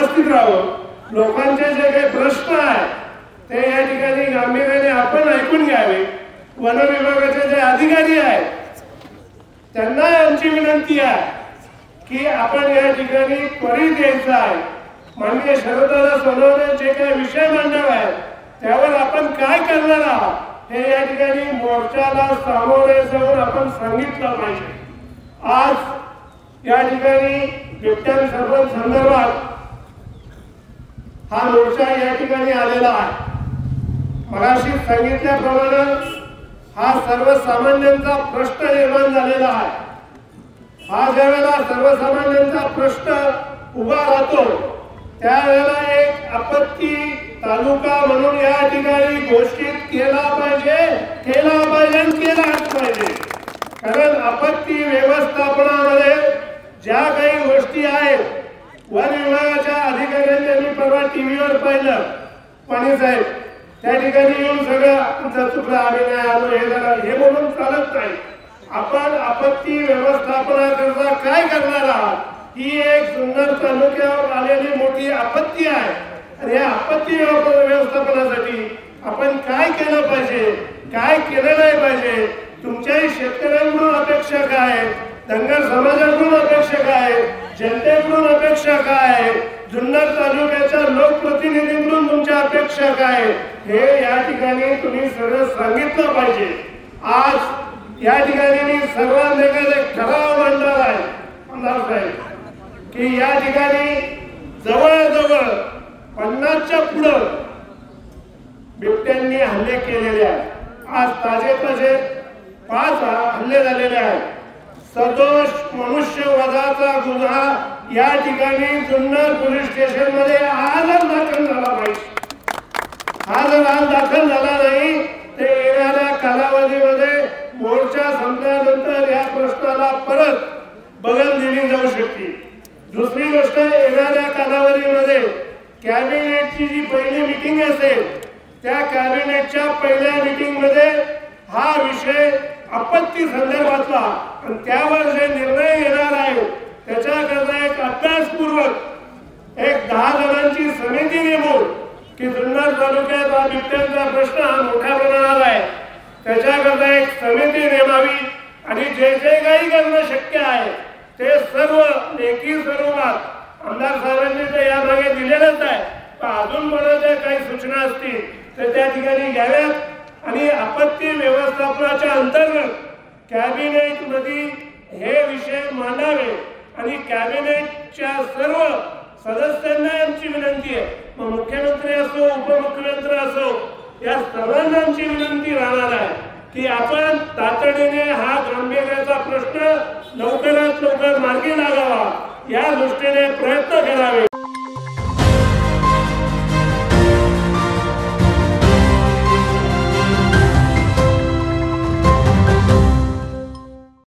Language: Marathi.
उपस्थित राहावं, लोकांचे जे काही प्रश्न आहेत ते या ठिकाणी गांभीर्याने आपण ऐकून घ्यावे। वन विभागाचे जे अधिकारी आहेत त्यांना आमची विनंती आहे की आपण या ठिकाणी त्वरित यायचं आहे। माननीय शरददादा सोनवणे जे काही विषय मांडणार आहेत त्यावर आपण काय करणार आहात हे या ठिकाणी मोर्चाला सामोरे जाऊन आपण सांगितलं पाहिजे। आज या ठिकाणी बिबट्या सरपंच संदर्भात हा मोर्चा या ठिकाणी आलेला आहे। मगाशी सांगितल्याप्रमाणे हा सर्वसामान्यांचा प्रश्न निर्माण झालेला आहे। हा ज्यावेळेला सर्वसामान्यांचा प्रश्न उभा राहतो त्यावेळेला एक आपत्ती तालुका म्हणून या ठिकाणी घोषित केला पाहिजे केलाच पाहिजे। कारण आपत्ती व्यवस्थापनामध्ये ज्या काही गोष्टी आहेत, वन विभागाच्या अधिकाऱ्यांनी मी परवा टीव्हीवर पाहिलं, पाणी साहेब त्या ठिकाणी येऊन सगळं चुकलं, आम्ही नाही आलो, हे झालं, हे म्हणून चालत नाही। आपण आपत्ती व्यवस्थापनाकरता काय करणार आहात ही एक सुंदर तालुक्यावर आलेली मोठी आपत्ती आहे। आणि या आपत्ती व्यवस्थापनासाठी आपण काय केलं पाहिजे, काय केलं नाही पाहिजे, तुमच्याही शेतकऱ्यांकडून अपेक्षा काय आहे, धनगर समाजाकडून अपेक्षा काय आहे, जनतेकडून अपेक्षा काय आहे, जुन्नर तालुक्याच्या लोकप्रतिनिधींकडून तुमच्या अपेक्षा काय हे या ठिकाणी तुम्ही सगळं सांगितलं पाहिजे। आज या ठिकाणी मी सर्वांना एक ठराव मांडणार आहे आमदार साहेब की या ठिकाणी जवळजवळ 50च्या पुढं बिबट्यांनी हल्ले केलेले आहेत। आज ताजे 5 हल्ले झालेले आहेत। सदोष मनुष्यवधाचा गुन्हा या ठिकाणी जुन्नर पोलीस स्टेशन मध्ये आजच दाखल झाला पाहिजे। हा जर आज दाखल झाला नाही तर येणाऱ्या कालावधीमध्ये मोर्चा संपल्यानंतर या प्रश्नाला परत बगल दिली जाऊ शकते। दुसरी गोष्ट, येणाऱ्या कालावधीमध्ये कॅबिनेटची जी पहिली मीटिंग असेल त्या कॅबिनेटच्या पहिल्या मीटिंग मध्ये हा विषय आपत्ती संदर्भातला आणि त्यावर जे निर्णय येणार आहे त्याच्याकरता एक अभ्यासपूर्वक एक 10 जणांची समिती नेमून की जुन्नर तालुक्यात हा बिबट्यांचा प्रश्न हा मोठ्या प्रमाणात आहे त्याच्याकरता एक समिती नेमावी आणि जे काही करणं शक्य आहे ते सर्व लेखी स्वरूपात आमदार साहेबांनी तर यामागे दिलेलंच आहे, पण अजून कोणाच्या काही सूचना असतील तर त्या ठिकाणी घ्याव्यात आणि आपत्ती व्यवस्थापनाच्या अंतर्गत कॅबिनेट मध्ये हे विषय मांडावे। आणि कॅबिनेटच्या सर्व सदस्यांना आमची विनंती आहे, मग मुख्यमंत्री असो उपमुख्यमंत्री असो या सर्वांना आमची विनंती राहणार आहे की आपण तातडीने हा गांभीर्याचा प्रश्न लवकरात लवकर मार्गी लागावा या दृष्टीने प्रयत्न करावे।